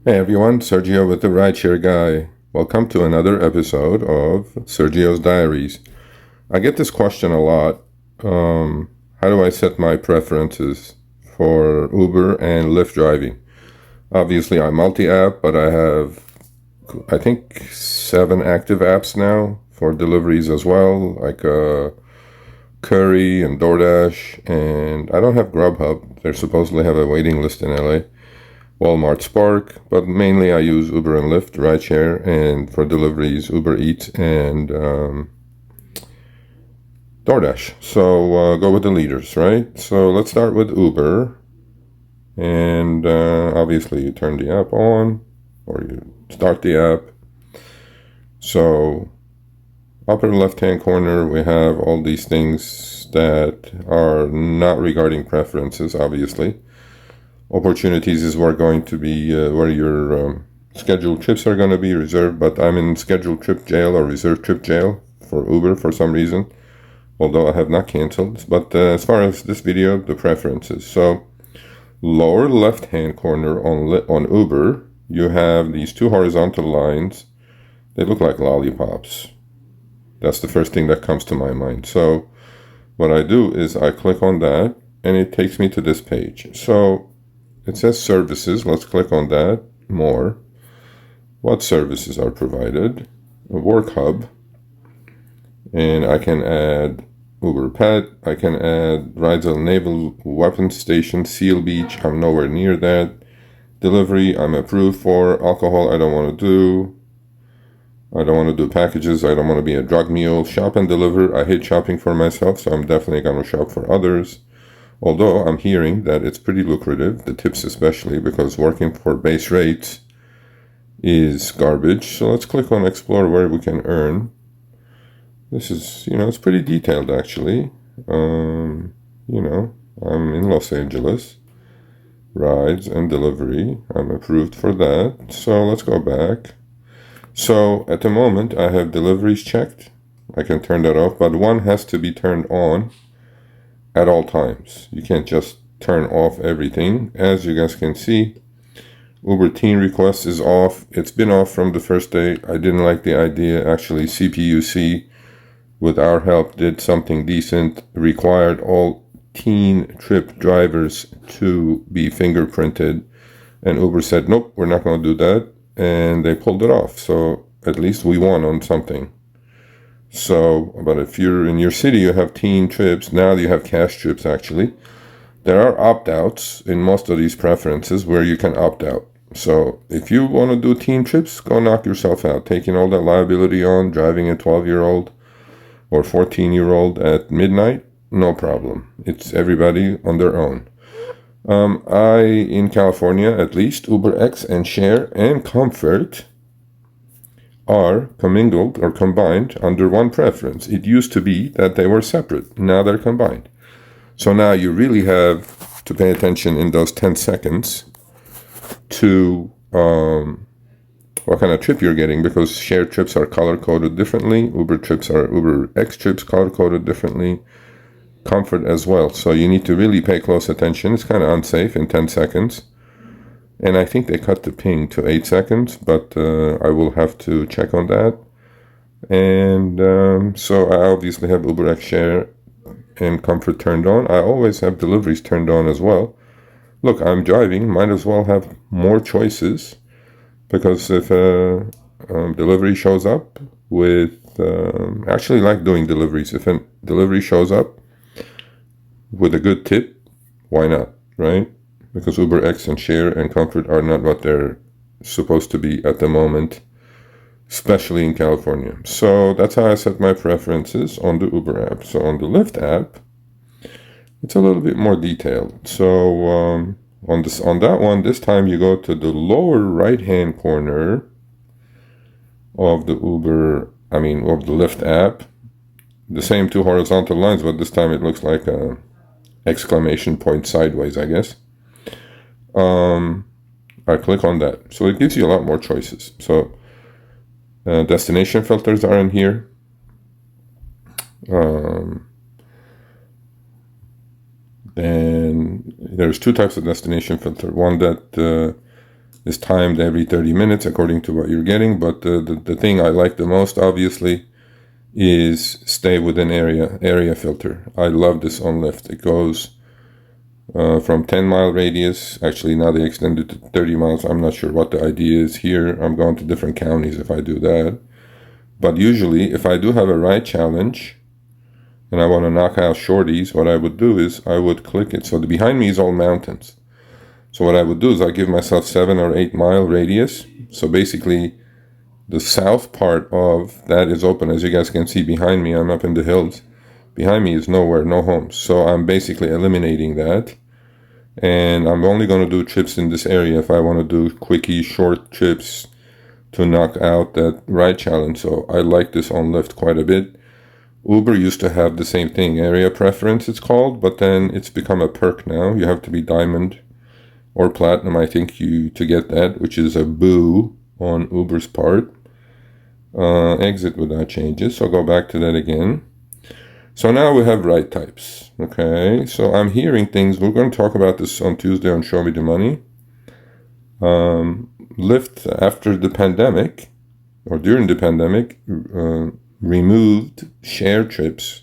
Hey everyone, Sergio with the Rideshare Guy. Welcome to another episode of Sergio's Diaries. I get this question a lot. How do I set my preferences for Uber and Lyft driving? Obviously, I'm multi-app, but I have, I think, 7 active apps now for deliveries as well, like Curry and Doordash, and I don't have Grubhub. They supposedly have a waiting list in LA. Walmart Spark, but mainly I use Uber and Lyft, rideshare, and for deliveries, Uber Eats and DoorDash. So go with the leaders, right? So let's start with Uber. And obviously you turn the app on or you start the app. So upper left-hand corner, we have all these things that are not regarding preferences, obviously. Opportunities is where going to be where your scheduled trips are going to be reserved, but I'm in scheduled trip jail or reserved trip jail for Uber for some reason, although I have not canceled. But as far as this video, the preferences. So lower left hand corner on Uber, you have these 2 horizontal lines. They look like lollipops. That's the first thing that comes to my mind. So what I do is I click on that and it takes me to this page. So it says services. Let's click on that. More. What services are provided? A work hub. And I can add Uber Pet. I can add Rydell Naval Weapons Station, Seal Beach. I'm nowhere near that. Delivery, I'm approved for. Alcohol, I don't want to do. I don't want to do packages. I don't want to be a drug mule. Shop and deliver. I hate shopping for myself, so I'm definitely going to shop for others. Although I'm hearing that it's pretty lucrative, the tips especially, because working for base rates is garbage. So let's click on explore where we can earn. This is, it's pretty detailed actually. I'm in Los Angeles. Rides and delivery. I'm approved for that. So let's go back. So at the moment I have deliveries checked. I can turn that off, but one has to be turned on at all times. You can't just turn off everything. As you guys can see, Uber Teen Request is off. It's been off from the first day. I didn't like the idea. Actually, CPUC, with our help, did something decent, required all teen trip drivers to be fingerprinted. And Uber said, nope, we're not going to do that. And they pulled it off. So at least we won on something. So, but if you're in your city, you have teen trips. Now you have cash trips, actually. There are opt-outs in most of these preferences where you can opt out. So if you want to do teen trips, go knock yourself out. Taking all that liability on, driving a 12-year-old or 14-year-old at midnight, no problem. It's everybody on their own. In California, at least, UberX and Share and Comfort are commingled or combined under one preference. It used to be that they were separate. Now they're combined. So now you really have to pay attention in those 10 seconds to what kind of trip you're getting, because shared trips are color-coded differently. UberX trips color-coded differently. Comfort as well. So you need to really pay close attention. It's kind of unsafe in 10 seconds. And I think they cut the ping to 8 seconds, but I will have to check on that. And so I obviously have UberX Share and Comfort turned on. I always have deliveries turned on as well. Look, I'm driving, might as well have more choices, because if a delivery shows up with, I actually like doing deliveries. If a delivery shows up with a good tip, why not, right? Because UberX and Share and Comfort are not what they're supposed to be at the moment, especially in California. So that's how I set my preferences on the Uber app. So on the Lyft app, it's a little bit more detailed. So on that one, this time you go to the lower right-hand corner of the of the Lyft app. The same 2 horizontal lines, but this time it looks like a exclamation point sideways, I guess. I click on that. So it gives you a lot more choices. So destination filters are in here. Then there's 2 types of destination filter. One that is timed every 30 minutes according to what you're getting. But the thing I like the most, obviously, is stay within area filter. I love this on Lyft. It goes from 10-mile radius. Actually, now they extended to 30 miles. I'm not sure what the idea is here. I'm going to different counties if I do that. But usually, if I do have a ride challenge and I want to knock out shorties, what I would do is I would click it. So the behind me is all mountains. So what I would do is I give myself 7 or 8 mile radius. So basically, the south part of that is open. As you guys can see behind me, I'm up in the hills. Behind me is nowhere, no homes. So I'm basically eliminating that. And I'm only going to do trips in this area if I want to do quickie, short trips to knock out that ride challenge. So I like this on Lyft quite a bit. Uber used to have the same thing, area preference it's called, but then it's become a perk now. You have to be diamond or platinum, I think, to get that, which is a boo on Uber's part. Exit without changes. So go back to that again. So now we have ride types. Okay, so I'm hearing things. We're going to talk about this on Tuesday on Show Me the Money. Lyft, after the pandemic, or during the pandemic, removed share trips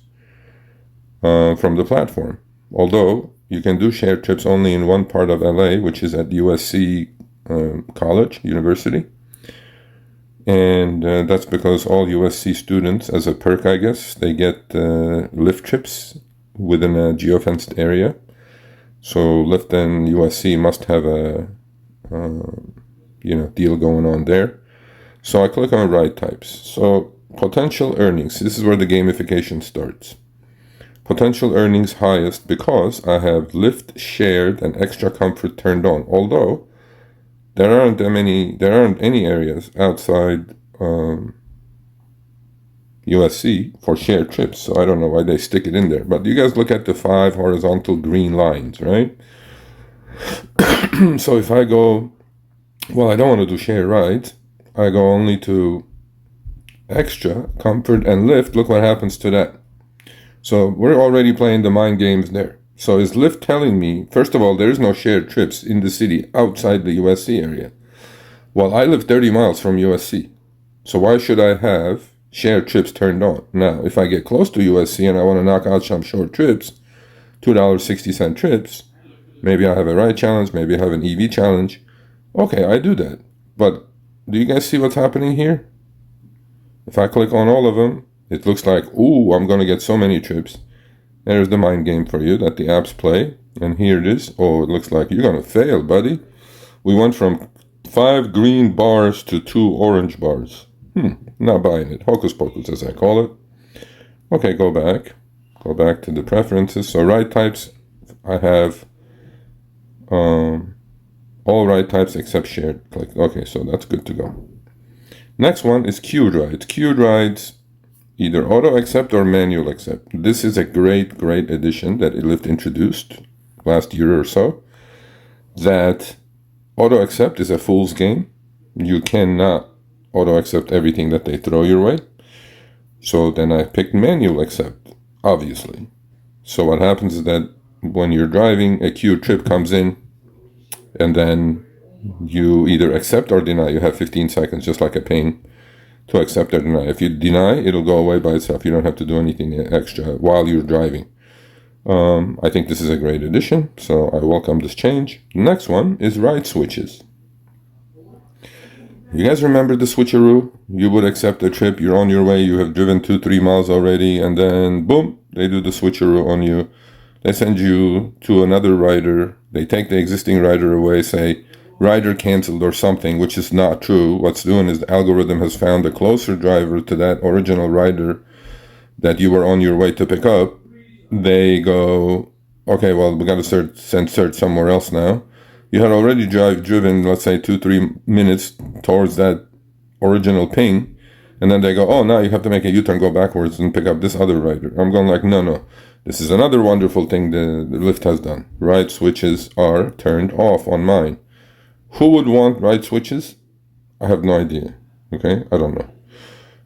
from the platform. Although you can do share trips only in one part of LA, which is at USC University. And that's because all USC students, as a perk, I guess, they get Lyft trips within a geofenced area. So Lyft and USC must have a deal going on there. So I click on ride types. So potential earnings. This is where the gamification starts. Potential earnings highest because I have Lyft shared and extra comfort turned on. Although there aren't any areas outside USC for shared trips. So I don't know why they stick it in there. But you guys look at the 5 horizontal green lines, right? So if I go, well, I don't want to do share rides. I go only to extra, comfort, and Lyft. Look what happens to that. So we're already playing the mind games there. So is Lyft telling me, first of all, there is no shared trips in the city outside the USC area. Well, I live 30 miles from USC. So why should I have shared trips turned on? Now, if I get close to USC and I want to knock out some short trips, $2.60 trips, maybe I have a ride challenge, maybe I have an EV challenge. Okay, I do that. But do you guys see what's happening here? If I click on all of them, it looks like, ooh, I'm going to get so many trips. There's the mind game for you that the apps play. And here it is. Oh, it looks like you're going to fail, buddy. We went from 5 green bars to 2 orange bars. Not buying it. Hocus pocus, as I call it. Okay, go back. Go back to the preferences. So ride types, I have all ride types except shared. Click. Okay, so that's good to go. Next one is queued rides. Queued rides, either auto accept or manual accept. This is a great addition that Lyft introduced last year or so. That auto accept is a fool's game. You cannot auto accept everything that they throw your way. So then I picked manual accept, obviously. So what happens is that when you're driving, a queued trip comes in, and then you either accept or deny. You have 15 seconds, just like a ping, to accept or deny. If you deny, it'll go away by itself. You don't have to do anything extra while you're driving. I think this is a great addition, so I welcome this change. The next one is ride switches. You guys remember the switcheroo? You would accept a trip, you're on your way, you have driven 2-3 miles already, and then boom, they do the switcheroo on you. They send you to another rider. They take the existing rider away, say, rider canceled or something, which is not true. What's doing is the algorithm has found a closer driver to that original rider that you were on your way to pick up. They go, okay, well, we got to send search somewhere else now. You had already driven, let's say, 2-3 minutes towards that original ping, and then they go, oh, now you have to make a U-turn, go backwards, and pick up this other rider. I'm going like, no. This is another wonderful thing the Lyft has done. Ride switches are turned off on mine. Who would want ride switches? I have no idea. Okay, I don't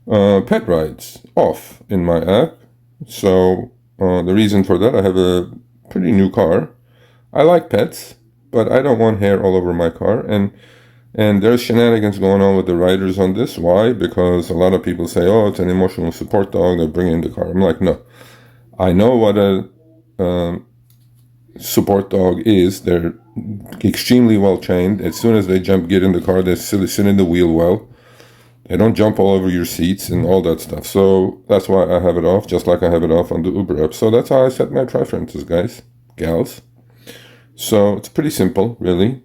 know. Pet rides off in my app. So the reason for that, I have a pretty new car. I like pets, but I don't want hair all over my car. And And there's shenanigans going on with the riders on this. Why? Because a lot of people say, oh, it's an emotional support dog, they bring it in the car. I'm like, no. I know what a support dog is. They're extremely well trained. As soon as they get in the car, they sit in the wheel well. They don't jump all over your seats and all that stuff. So that's why I have it off, just like I have it off on the Uber app. So that's how I set my preferences, guys, gals. So it's pretty simple, really.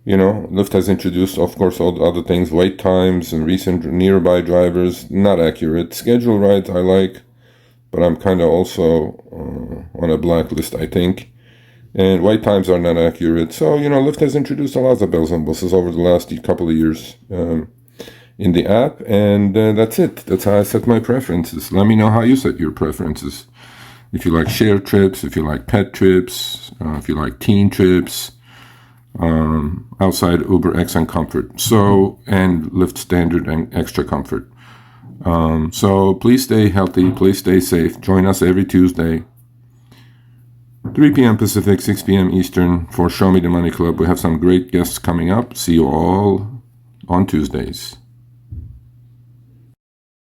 Lyft has introduced, of course, all the other things, wait times and recent nearby drivers, not accurate. Schedule rides I like, but I'm kind of also on a blacklist, I think. And wait times are not accurate. So, Lyft has introduced a lot of bells and whistles over the last couple of years in the app. And that's it. That's how I set my preferences. Let me know how you set your preferences. If you like share trips, if you like pet trips, if you like teen trips, outside Uber X and Comfort. And Lyft Standard and Extra Comfort. So please stay healthy. Please stay safe. Join us every Tuesday, 3 p.m. Pacific, 6 p.m. Eastern for Show Me the Money Club. We have some great guests coming up. See you all on Tuesdays.